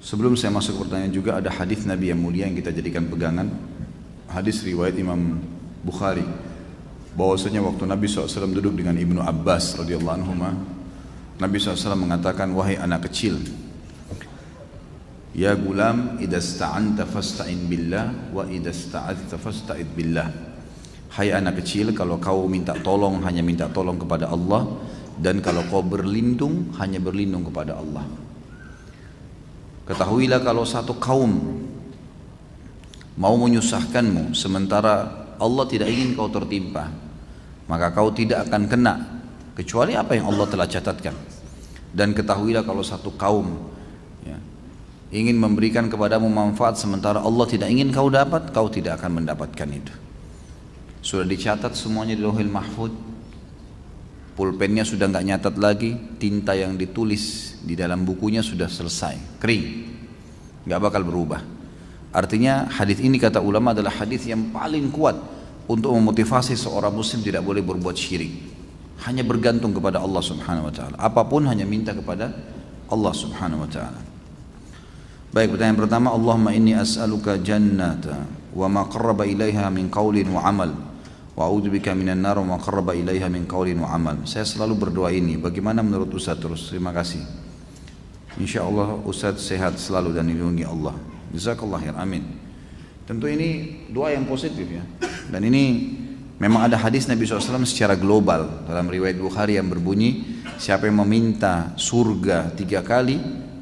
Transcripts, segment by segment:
Sebelum saya masuk pertanyaan juga ada hadis Nabi yang mulia yang kita jadikan pegangan. Hadis riwayat Imam Bukhari. Bahwasanya waktu Nabi SAW duduk dengan Ibnu Abbas radhiyallahu anhu, Nabi SAW mengatakan, wahai anak kecil, ya gulam, idza sta'anta fasta'in billah wa idza sta'adta fasta'id billah. Hai anak kecil, kalau kau minta tolong hanya minta tolong kepada Allah, dan kalau kau berlindung hanya berlindung kepada Allah. Ketahuilah kalau satu kaum mau menyusahkanmu sementara Allah tidak ingin kau tertimpa, maka kau tidak akan kena kecuali apa yang Allah telah catatkan. Dan ketahuilah kalau satu kaum ingin memberikan kepadamu manfaat sementara Allah tidak ingin kau dapat, kau tidak akan mendapatkan itu. Sudah dicatat semuanya di Lauhil Mahfuz, pulpennya sudah nggak nyatat lagi, tinta yang ditulis di dalam bukunya sudah selesai, kering, nggak bakal berubah. Artinya hadis ini kata ulama adalah hadis yang paling kuat untuk memotivasi seorang muslim tidak boleh berbuat syirik, hanya bergantung kepada Allah Subhanahu Wa Taala. Apapun hanya minta kepada Allah Subhanahu Wa Taala. Baik, pertanyaan pertama, Allahumma inni as'aluka jannata wa ma qarraba ilaiha min qaulin wa amal, wa a'udzubika minan nar wa ma qarraba ilaiha min qaulin wa amal. Saya selalu berdoa ini. Bagaimana menurut Ustaz? Terus terima kasih. Insyaallah Ustaz sehat selalu dan dilindungi Allah. Jazakallah khair. Amin. Tentu ini doa yang positif ya. Dan ini memang ada hadis Nabi SAW secara global dalam riwayat Bukhari yang berbunyi, siapa yang meminta surga 3 kali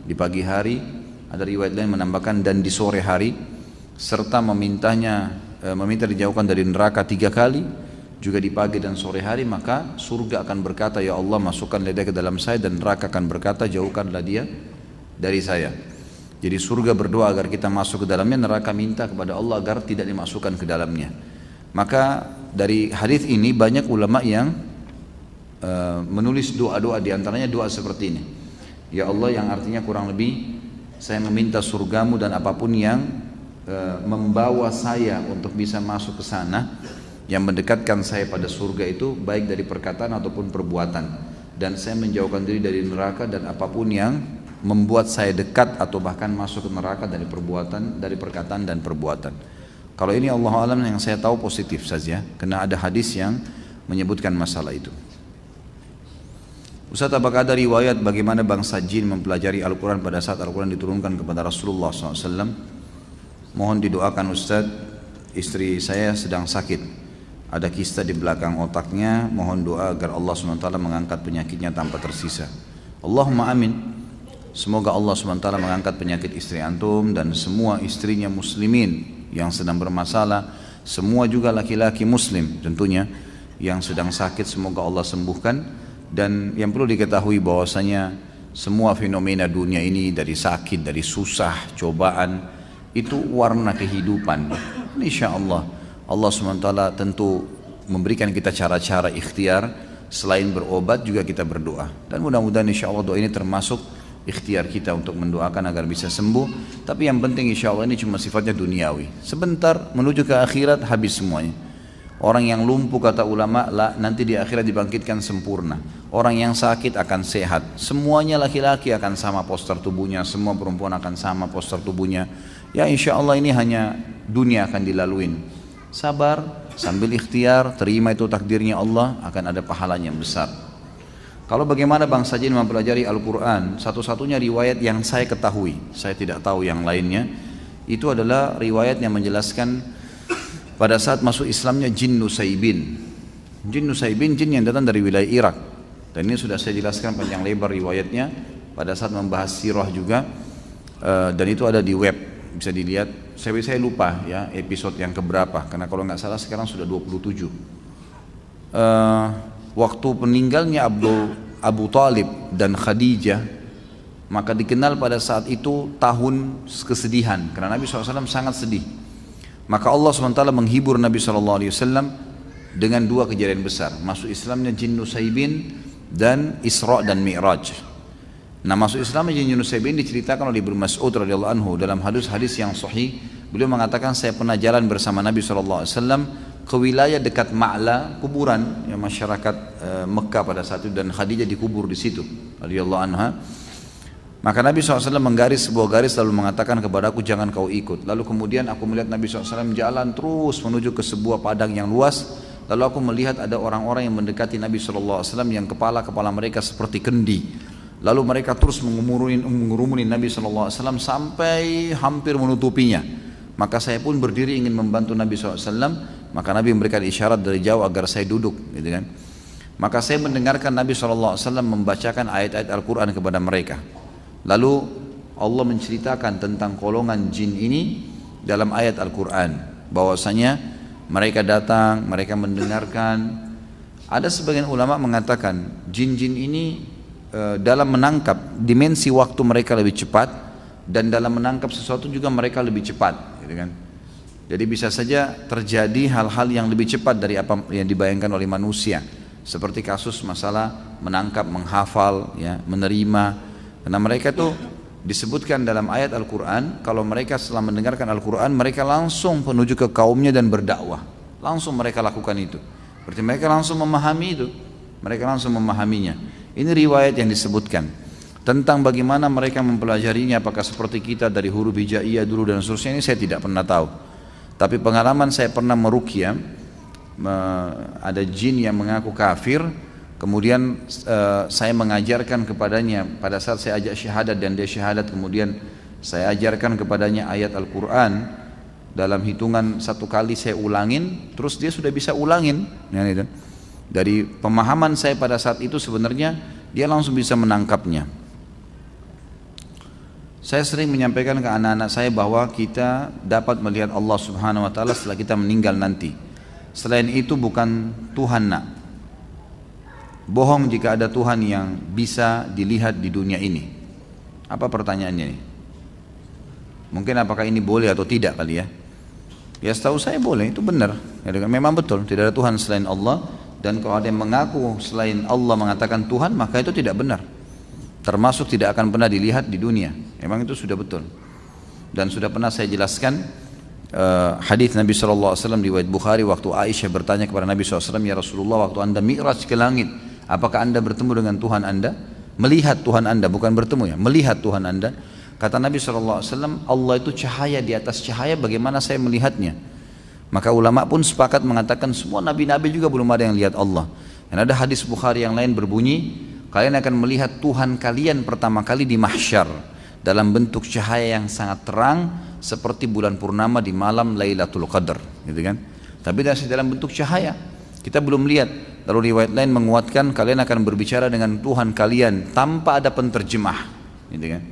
di pagi hari, ada riwayat lain menambahkan dan di sore hari, serta meminta dijauhkan dari neraka 3 kali juga di pagi dan sore hari, maka surga akan berkata, ya Allah masukkanlah dia ke dalam saya, dan neraka akan berkata, jauhkanlah dia dari saya. Jadi surga berdoa agar kita masuk ke dalamnya, neraka minta kepada Allah agar tidak dimasukkan ke dalamnya. Maka dari hadis ini banyak ulama yang menulis doa-doa, diantaranya doa seperti ini, ya Allah, yang artinya kurang lebih saya meminta surgamu dan apapun yang membawa saya untuk bisa masuk ke sana, yang mendekatkan saya pada surga itu baik dari perkataan ataupun perbuatan, dan saya menjauhkan diri dari neraka dan apapun yang membuat saya dekat atau bahkan masuk ke neraka dari perbuatan, dari perkataan dan perbuatan. Kalau ini Allah alam yang saya tahu positif saja, karena ada hadis yang menyebutkan masalah itu. Ustaz, apakah ada riwayat bagaimana bangsa jin mempelajari Al-Quran pada saat Al-Quran diturunkan kepada Rasulullah SAW? Mohon didoakan Ustaz, istri saya sedang sakit, ada kista di belakang otaknya, mohon doa agar Allah SWT mengangkat penyakitnya tanpa tersisa. Allahumma amin. Semoga Allah SWT mengangkat penyakit istri antum dan semua istrinya muslimin yang sedang bermasalah, semua juga laki-laki muslim tentunya yang sedang sakit, semoga Allah sembuhkan. Dan yang perlu diketahui bahwasanya semua fenomena dunia ini, dari sakit, dari susah, cobaan, itu warna kehidupan. Insya Allah Allah SWT tentu memberikan kita cara-cara ikhtiar, selain berobat juga kita berdoa, dan mudah-mudahan insya Allah doa ini termasuk ikhtiar kita untuk mendoakan agar bisa sembuh. Tapi yang penting insya Allah ini cuma sifatnya duniawi, sebentar menuju ke akhirat habis semuanya. Orang yang lumpuh kata ulama nanti di akhirat dibangkitkan sempurna. Orang yang sakit akan sehat. Semuanya laki-laki akan sama postur tubuhnya, semua perempuan akan sama postur tubuhnya. Ya insya Allah ini hanya dunia akan dilaluin. Sabar sambil ikhtiar, terima itu takdirnya Allah, akan ada pahalanya yang besar. Kalau bagaimana bangsa jin mempelajari Al-Quran, satu-satunya riwayat yang saya ketahui, saya tidak tahu yang lainnya, itu adalah riwayat yang menjelaskan pada saat masuk Islamnya jin Nusaybin. Jin Nusaybin, jin yang datang dari wilayah Irak. Dan ini sudah saya jelaskan panjang lebar riwayatnya pada saat membahas sirah juga. Dan itu ada di web, bisa dilihat. Saya lupa ya episode yang keberapa, karena kalau nggak salah sekarang sudah 27. Waktu peninggalnya Abu Talib dan Khadijah, maka dikenal pada saat itu tahun kesedihan, karena Nabi SAW sangat sedih. Maka Allah SWT menghibur Nabi SAW dengan 2 kejadian besar, masuk Islamnya jin Nusaybin dan Isra dan Mi'raj. Nah, masuk Islamnya jin Nusaybin diceritakan oleh Ibnu Mas'ud radhiyallahu anhu dalam hadis-hadis yang sahih. Beliau mengatakan, saya pernah jalan bersama Nabi SAW ke wilayah dekat Ma'la, kuburan yang masyarakat Mekah pada saat itu, dan Khadijah dikubur di situ radhiyallahu anha. Maka Nabi SAW menggaris sebuah garis lalu mengatakan kepadaku, jangan kau ikut. Lalu kemudian aku melihat Nabi SAW jalan terus menuju ke sebuah padang yang luas. Lalu aku melihat ada orang-orang yang mendekati Nabi SAW yang kepala mereka seperti kendi. Lalu mereka terus mengurumuni Nabi SAW sampai hampir menutupinya. Maka saya pun berdiri ingin membantu Nabi SAW. Maka Nabi memberikan isyarat dari jauh agar saya duduk, gitu kan. Maka saya mendengarkan Nabi SAW membacakan ayat-ayat Al-Quran kepada mereka. Lalu Allah menceritakan tentang golongan jin ini dalam ayat Al-Quran, bahwasanya mereka datang, mereka mendengarkan. Ada sebagian ulama mengatakan jin-jin ini dalam menangkap dimensi waktu mereka lebih cepat, dan dalam menangkap sesuatu juga mereka lebih cepat, gitu kan. Jadi bisa saja terjadi hal-hal yang lebih cepat dari apa yang dibayangkan oleh manusia, seperti kasus masalah menangkap, menghafal, ya, menerima. Karena mereka tuh disebutkan dalam ayat Al-Quran, kalau mereka setelah mendengarkan Al-Quran, mereka langsung menuju ke kaumnya dan berdakwah. Langsung mereka lakukan itu. Berarti mereka langsung memahami itu. Mereka langsung memahaminya. Ini riwayat yang disebutkan. Tentang bagaimana mereka mempelajarinya, apakah seperti kita dari huruf hijaiyah dulu dan seterusnya, ini saya tidak pernah tahu. Tapi pengalaman saya pernah meruqyah, ada jin yang mengaku kafir. Kemudian saya mengajarkan kepadanya pada saat saya ajak syahadat dan dia syahadat, kemudian saya ajarkan kepadanya ayat Al-Quran dalam hitungan 1 kali saya ulangin, terus dia sudah bisa ulangin, ya, gitu. Dari pemahaman saya pada saat itu sebenarnya dia langsung bisa menangkapnya. Saya sering menyampaikan ke anak-anak saya bahwa kita dapat melihat Allah Subhanahu wa Ta'ala setelah kita meninggal nanti. Selain itu bukan Tuhan, nak. Bohong jika ada Tuhan yang bisa dilihat di dunia ini. Apa pertanyaannya ini? Mungkin apakah ini boleh atau tidak kali ya? Ya setahu saya boleh, itu benar. Ya, memang betul, tidak ada Tuhan selain Allah. Dan kalau ada yang mengaku selain Allah mengatakan Tuhan, maka itu tidak benar. Termasuk tidak akan pernah dilihat di dunia. Memang itu sudah betul. Dan sudah pernah saya jelaskan hadis Nabi SAW di riwayat Bukhari, waktu Aisyah bertanya kepada Nabi SAW, ya Rasulullah, waktu anda mi'raj ke langit, apakah anda bertemu dengan Tuhan anda? Melihat Tuhan anda, bukan bertemu ya, melihat Tuhan anda. Kata Nabi SAW, Allah itu cahaya, di atas cahaya bagaimana saya melihatnya? Maka ulama pun sepakat mengatakan semua nabi-nabi juga belum ada yang lihat Allah. Dan ada hadis Bukhari yang lain berbunyi, kalian akan melihat Tuhan kalian pertama kali di mahsyar dalam bentuk cahaya yang sangat terang seperti bulan purnama di malam Lailatul Qadar, gitu kan. Tapi masih dalam bentuk cahaya, kita belum lihat. Lalu riwayat lain menguatkan kalian akan berbicara dengan Tuhan kalian tanpa ada penterjemah, gitu kan.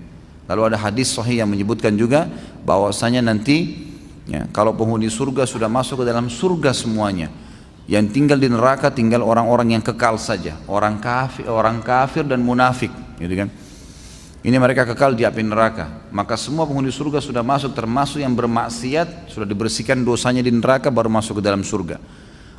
Lalu ada hadis sahih yang menyebutkan juga bahwasanya nanti, ya, kalau penghuni surga sudah masuk ke dalam surga semuanya, yang tinggal di neraka tinggal orang-orang yang kekal saja, orang kafir dan munafik, gitu kan. Ini mereka kekal di api neraka. Maka semua penghuni surga sudah masuk, termasuk yang bermaksiat, sudah dibersihkan dosanya di neraka baru masuk ke dalam surga.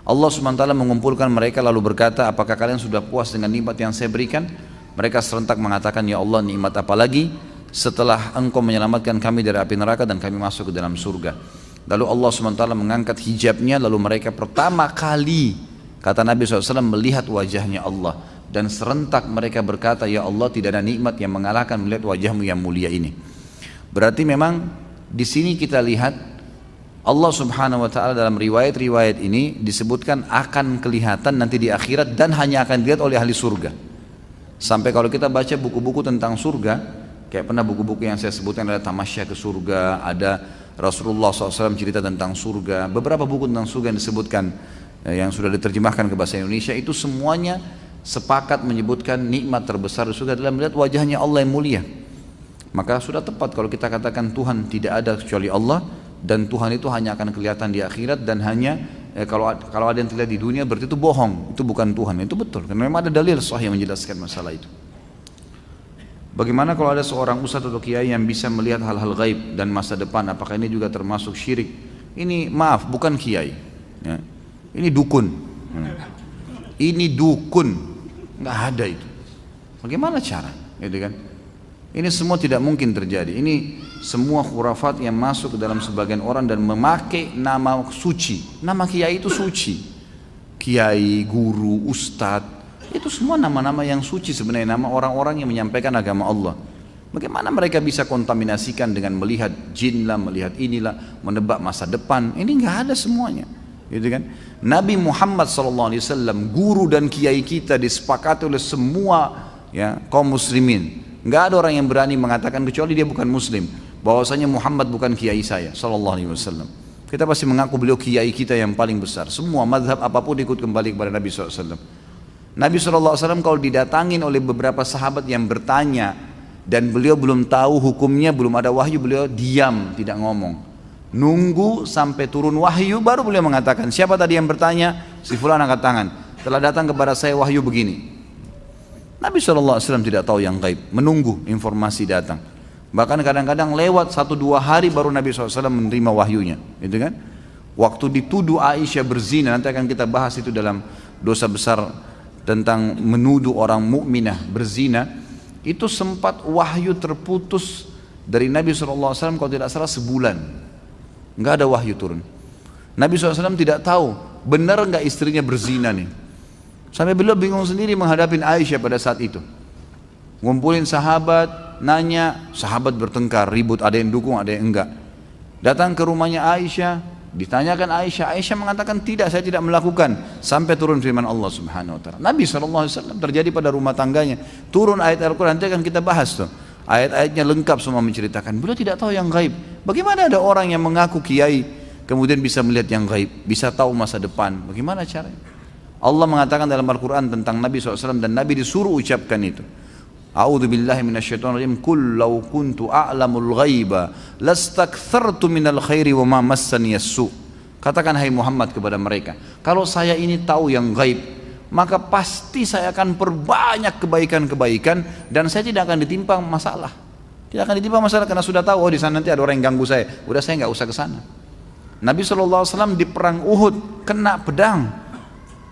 Allah SWT mengumpulkan mereka lalu berkata, apakah kalian sudah puas dengan nikmat yang saya berikan? Mereka serentak mengatakan, ya Allah, nikmat apa lagi setelah engkau menyelamatkan kami dari api neraka dan kami masuk ke dalam surga. Lalu Allah SWT mengangkat hijabnya, lalu mereka pertama kali, kata Nabi SAW, melihat wajahnya Allah. Dan serentak mereka berkata, ya Allah, tidak ada nikmat yang mengalahkan melihat wajahmu yang mulia ini. Berarti memang di sini kita lihat Allah Subhanahu wa Ta'ala dalam riwayat-riwayat ini disebutkan akan kelihatan nanti di akhirat dan hanya akan dilihat oleh ahli surga. Sampai kalau kita baca buku-buku tentang surga, kayak pernah buku-buku yang saya sebutkan, ada Tamasya ke Surga, ada Rasulullah SAW cerita tentang surga, beberapa buku tentang surga yang disebutkan yang sudah diterjemahkan ke bahasa Indonesia, itu semuanya sepakat menyebutkan nikmat terbesar di surga adalah melihat wajahnya Allah yang mulia. Maka sudah tepat kalau kita katakan Tuhan tidak ada kecuali Allah, dan Tuhan itu hanya akan kelihatan di akhirat, dan hanya kalau ada yang terlihat di dunia berarti itu bohong, itu bukan Tuhan. Itu betul, karena memang ada dalil sahih yang menjelaskan masalah itu. Bagaimana kalau ada seorang ustadz atau kiai yang bisa melihat hal-hal gaib dan masa depan, apakah ini juga termasuk syirik? Ini maaf, bukan kiai, ya. Ini dukun, ini dukun. Nggak ada itu. Bagaimana cara? Gitu kan? Ini semua tidak mungkin terjadi. Ini semua khurafat yang masuk ke dalam sebagian orang dan memakai nama suci. Nama kiai itu suci. Kiai, guru, ustadz, itu semua nama-nama yang suci sebenarnya, nama orang-orang yang menyampaikan agama Allah. Bagaimana mereka bisa kontaminasikan dengan melihat jin lah, melihat inilah, menebak masa depan? Ini nggak ada semuanya, gitu kan? Nabi Muhammad SAW, guru dan kiai kita, disepakati oleh semua ya kaum muslimin. Nggak ada orang yang berani mengatakan, kecuali dia bukan muslim, bahwasanya Muhammad bukan kiai saya SAW. Kita pasti mengaku beliau kiai kita yang paling besar. Semua mazhab apapun ikut kembali kepada Nabi SAW. Nabi SAW kalau didatangin oleh beberapa sahabat yang bertanya, dan beliau belum tahu hukumnya, belum ada wahyu, beliau diam, tidak ngomong. Nunggu sampai turun wahyu, baru beliau mengatakan, siapa tadi yang bertanya? Si fulan angkat tangan, telah datang kepada saya wahyu begini. Nabi SAW tidak tahu yang gaib, menunggu informasi datang. Bahkan kadang-kadang lewat 1-2 hari baru Nabi SAW menerima wahyunya, gitu kan? Waktu dituduh Aisyah berzina, nanti akan kita bahas itu dalam dosa besar tentang menuduh orang mukminah berzina. Itu sempat wahyu terputus dari Nabi SAW kalau tidak salah sebulan, nggak ada wahyu turun. Nabi SAW tidak tahu benar nggak istrinya berzina nih, sampai beliau bingung sendiri menghadapi Aisyah pada saat itu. Ngumpulin sahabat, nanya, sahabat bertengkar, ribut, ada yang dukung, ada yang enggak. Datang ke rumahnya Aisyah, ditanyakan Aisyah, Aisyah mengatakan tidak, saya tidak melakukan, sampai turun firman Allah Subhanahu Wa Taala. Nabi SAW terjadi pada rumah tangganya, turun ayat Al-Quran, nanti akan kita bahas tuh. Ayat-ayatnya lengkap semua menceritakan. Beliau tidak tahu yang gaib. Bagaimana ada orang yang mengaku kiai kemudian bisa melihat yang gaib, bisa tahu masa depan? Bagaimana caranya? Allah mengatakan dalam Al-Quran tentang Nabi SAW, dan Nabi disuruh ucapkan itu. A'udzu billahi minasyaitonir rajim. Qul law kuntu a'lamul ghaiba lastakthartu minal khairi wa ma massani as-su. Katakan hai Muhammad kepada mereka, kalau saya ini tahu yang gaib, maka pasti saya akan perbanyak kebaikan-kebaikan dan saya tidak akan ditimpa masalah. Tidak akan ditimpa masalah karena sudah tahu, oh di sana nanti ada orang yang ganggu saya. Udah, saya nggak usah ke sana. Nabi SAW di perang Uhud kena pedang.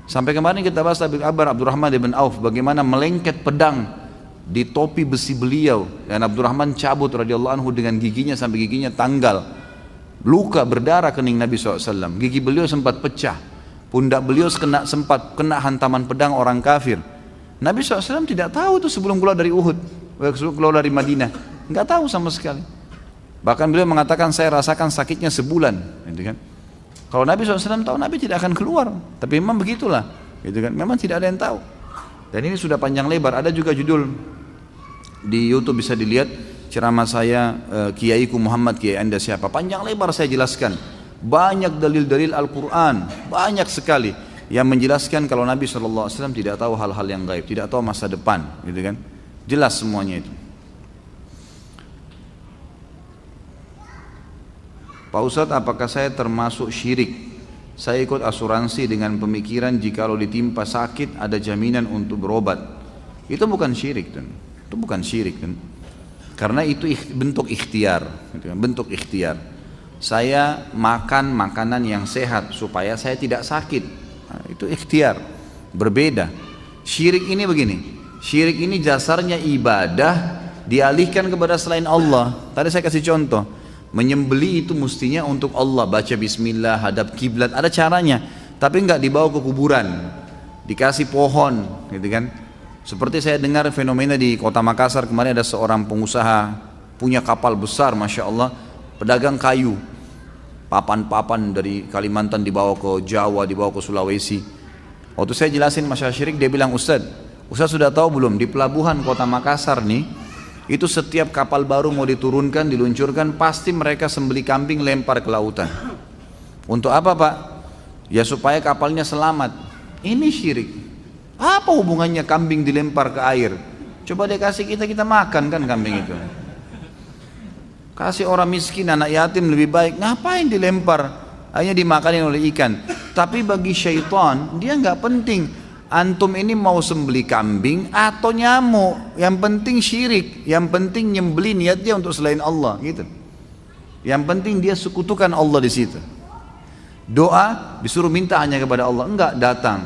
Sampai kemarin kita bahas kabar Abdurrahman bin Auf, bagaimana melengket pedang di topi besi beliau, dan Abdurrahman cabut radhiyallahu anhu dengan giginya sampai giginya tanggal, luka berdarah kening Nabi SAW. Gigi beliau sempat pecah, pundak beliau sempat kena hantaman pedang orang kafir. Nabi SAW tidak tahu itu sebelum keluar dari Uhud, keluar dari Madinah, nggak tahu sama sekali. Bahkan beliau mengatakan, saya rasakan sakitnya sebulan, gitu kan. Kalau Nabi SAW tahu, Nabi tidak akan keluar. Tapi memang begitulah, gitu kan. Memang tidak ada yang tahu. Dan ini sudah panjang lebar. Ada juga judul di YouTube, bisa dilihat ceramah saya, Kiaiku Muhammad, Kiai Anda siapa. Panjang lebar saya jelaskan. Banyak dalil-dalil Al-Quran, banyak sekali yang menjelaskan kalau Nabi SAW tidak tahu hal-hal yang gaib, tidak tahu masa depan, gitu kan. Jelas semuanya itu. Pak Ustadz, apakah saya termasuk syirik? Saya ikut asuransi dengan pemikiran jikalau ditimpa sakit ada jaminan untuk berobat. Itu bukan syirik, kan? Itu bukan syirik, kan? Karena itu bentuk ikhtiar, bentuk ikhtiar. Saya makan makanan yang sehat supaya saya tidak sakit. Nah, itu ikhtiar, berbeda. Syirik ini begini, syirik ini dasarnya ibadah dialihkan kepada selain Allah. Tadi saya kasih contoh. Menyembeli itu mestinya untuk Allah, baca bismillah, hadap kiblat, ada caranya, tapi enggak dibawa ke kuburan, dikasih pohon, gitu kan. Seperti saya dengar fenomena di kota Makassar kemarin, ada seorang pengusaha punya kapal besar, masya Allah, pedagang kayu, papan-papan dari Kalimantan dibawa ke Jawa, dibawa ke Sulawesi. Waktu saya jelasin masalah syirik, dia bilang, Ustadz sudah tahu belum, di pelabuhan kota Makassar nih, itu setiap kapal baru mau diturunkan, diluncurkan, pasti mereka sembeli kambing lempar ke lautan. Untuk apa, Pak? Ya supaya kapalnya selamat. Ini syirik. Apa hubungannya kambing dilempar ke air? Coba dia kasih kita makan kan kambing itu. Kasih orang miskin, anak yatim lebih baik. Ngapain dilempar? Hanya dimakanin oleh ikan. Tapi bagi syaitan, dia nggak penting antum ini mau sembeli kambing atau nyamuk, yang penting syirik, yang penting nyembeli niat dia untuk selain Allah, gitu. Yang penting dia sekutukan Allah di situ. Doa disuruh minta hanya kepada Allah, enggak datang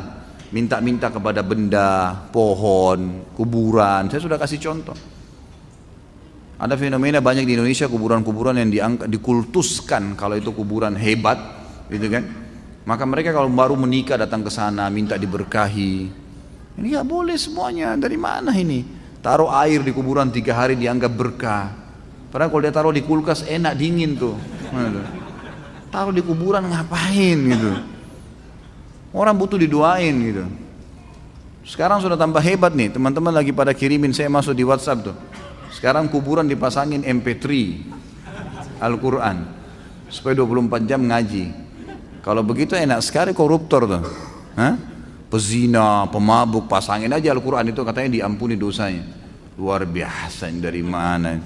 minta-minta kepada benda, pohon, kuburan. Saya sudah kasih contoh. Ada fenomena banyak di Indonesia, kuburan-kuburan yang dikultuskan kalau itu kuburan hebat, gitu kan. Maka mereka kalau baru menikah datang ke sana minta diberkahi. Ini nggak boleh semuanya. Dari mana ini? Taruh air di kuburan 3 hari dianggap berkah. Padahal kalau dia taruh di kulkas enak dingin tuh. Taruh di kuburan ngapain gitu? Orang butuh didoain gitu. Sekarang sudah tambah hebat nih, teman-teman lagi pada kirimin saya masuk di WhatsApp tuh. Sekarang kuburan dipasangin MP3 Al-Quran supaya 24 jam ngaji. Kalau begitu enak sekali koruptor tuh. Hah? Pezina, pemabuk, pasangin aja Al-Quran itu katanya diampuni dosanya. Luar biasa, ini dari mana?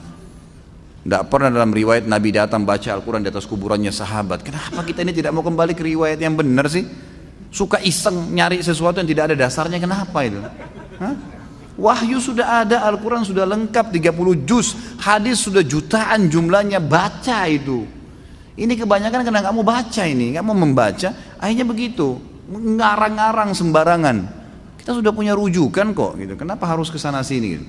Tidak pernah dalam riwayat Nabi datang baca Al-Quran di atas kuburannya sahabat. Kenapa kita ini tidak mau kembali ke riwayat yang benar sih? Suka iseng nyari sesuatu yang tidak ada dasarnya, kenapa itu? Hah? Wahyu sudah ada, Al-Quran sudah lengkap 30 juz, hadis sudah jutaan jumlahnya, baca itu. Ini kebanyakan karena nggak mau baca ini, nggak mau membaca, akhirnya begitu, ngarang-ngarang sembarangan. Kita sudah punya rujukan kok, gitu. Kenapa harus kesana sini? Gitu.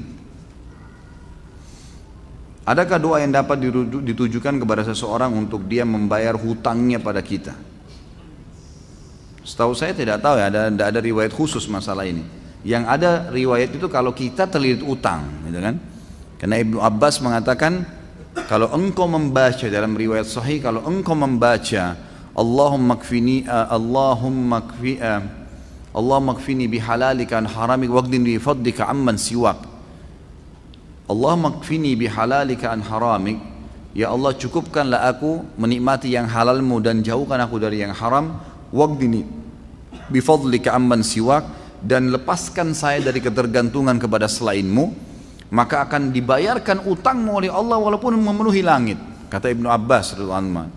Adakah doa yang dapat ditujukan kepada seseorang untuk dia membayar hutangnya pada kita? Setahu saya tidak tahu ya, tidak ada riwayat khusus masalah ini. Yang ada riwayat itu kalau kita terlilit utang, gitu kan? Karena Ibnu Abbas mengatakan kalau engkau membaca dalam riwayat sahih, kalau engkau membaca Allahumma kfini bihalalika an haramik waqdin bi fadlika amman siwak. Allahumma kfini bihalalika an haramik, ya Allah cukupkanlah aku menikmati yang halalmu dan jauhkan aku dari yang haram, waqdini bifadlika amman siwak, dan lepaskan saya dari ketergantungan kepada selainmu, maka akan dibayarkan utangmu oleh Allah walaupun memenuhi langit, kata Ibnu Abbas radhiyallahu anhu.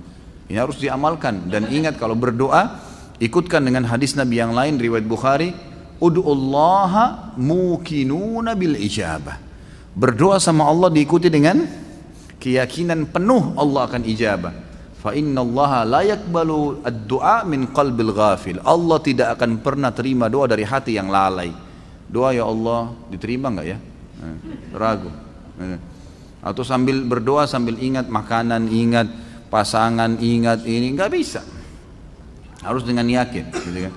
Ini harus diamalkan, dan ingat kalau berdoa ikutkan dengan hadis Nabi yang lain riwayat Bukhari, ud'ullaha mukinuna bil ijabah. Berdoa sama Allah diikuti dengan keyakinan penuh Allah akan ijabah. Fa innallaha la yaqbalu ad-du'a min qalbil ghafil. Allah tidak akan pernah terima doa dari hati yang lalai. Doa ya Allah diterima enggak ya? Ragu. Atau sambil berdoa sambil ingat makanan, ingat pasangan, ingat ini, enggak bisa. Harus dengan yakin, gitu kan?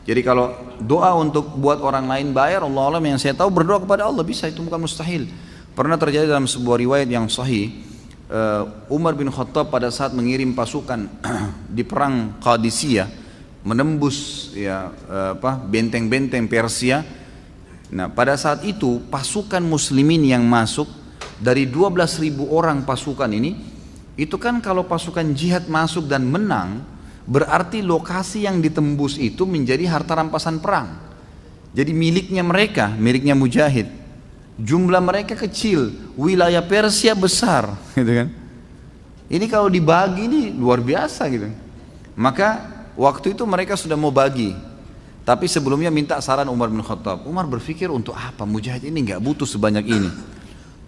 Jadi kalau doa untuk buat orang lain bayar, Allah alam yang saya tahu berdoa kepada Allah bisa, itu bukan mustahil. Pernah terjadi dalam sebuah riwayat yang sahih, Umar bin Khattab pada saat mengirim pasukan di perang Qadisiyah, menembus ya benteng-benteng Persia. Nah pada saat itu pasukan muslimin yang masuk dari 12.000 orang pasukan ini, itu kan kalau pasukan jihad masuk dan menang, berarti lokasi yang ditembus itu menjadi harta rampasan perang. Jadi miliknya mereka, miliknya mujahid. Jumlah mereka kecil, wilayah Persia besar, gitu kan? Ini kalau dibagi ini luar biasa gitu. Maka waktu itu mereka sudah mau bagi, tapi sebelumnya minta saran Umar bin Khattab. Umar berpikir untuk apa? Mujahid ini nggak butuh sebanyak ini.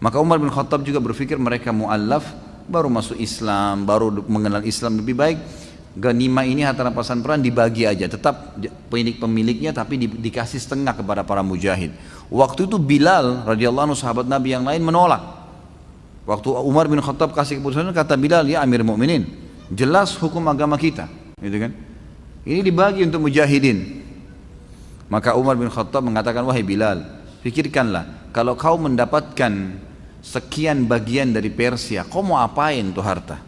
Maka Umar bin Khattab juga berpikir mereka mu'allaf, baru masuk Islam, baru mengenal Islam lebih baik. Ganimah ini harta rampasan perang dibagi aja, tetap pemiliknya tapi dikasih setengah kepada para mujahid. Waktu itu Bilal radhiyallahu anhu sahabat Nabi yang lain menolak. Waktu Umar bin Khattab kasih keputusan, kata Bilal, ya Amir Mukminin, jelas hukum agama kita, gitu kan? Ini dibagi untuk mujahidin. Maka Umar bin Khattab mengatakan, wahai Bilal, pikirkanlah, kalau kau mendapatkan sekian bagian dari Persia, kau mau apain tuh harta?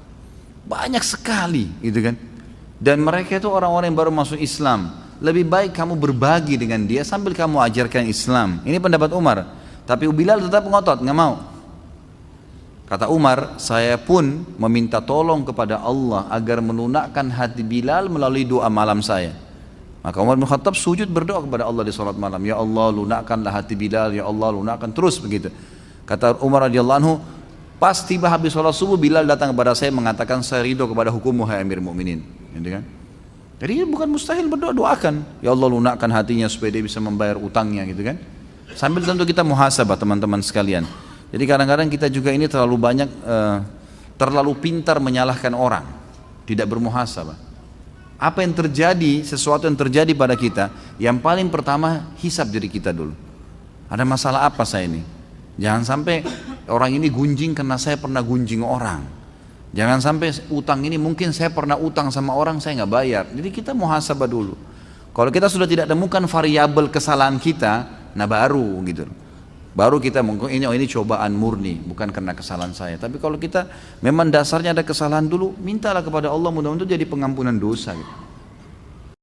Banyak sekali, gitu kan? Dan mereka itu orang-orang yang baru masuk Islam. Lebih baik kamu berbagi dengan dia sambil kamu ajarkan Islam. Ini pendapat Umar. Tapi Bilal tetap ngotot, nggak mau. Kata Umar, saya pun meminta tolong kepada Allah agar melunakkan hati Bilal melalui doa malam saya. Maka Umar bin Khattab sujud berdoa kepada Allah di salat malam. Ya Allah, lunakkanlah hati Bilal. Ya Allah, lunakkan, terus begitu. Kata Umar radhiyallahu anhu, pas tiba habis sholat subuh, Bilal datang kepada saya mengatakan, saya ridho kepada hukummu hai Amir Mukminin, gitu kan? Jadi bukan mustahil berdoa, doakan. Ya Allah lunakkan hatinya supaya dia bisa membayar utangnya, gitu kan? Sambil tentu kita muhasabah teman-teman sekalian. Jadi kadang-kadang kita juga ini terlalu banyak, terlalu pintar menyalahkan orang, tidak bermuhasabah. Apa yang terjadi, sesuatu yang terjadi pada kita, yang paling pertama hisab diri kita dulu. Ada masalah apa saya ini? Jangan sampai orang ini gunjing karena saya pernah gunjing orang. Jangan sampai utang ini mungkin saya pernah utang sama orang saya nggak bayar. Jadi kita muhasabah dulu. Kalau kita sudah tidak temukan variabel kesalahan kita, nah baru gitu. Baru kita mungkin ini cobaan murni, bukan karena kesalahan saya. Tapi kalau kita memang dasarnya ada kesalahan dulu, mintalah kepada Allah mudah-mudahan jadi pengampunan dosa gitu.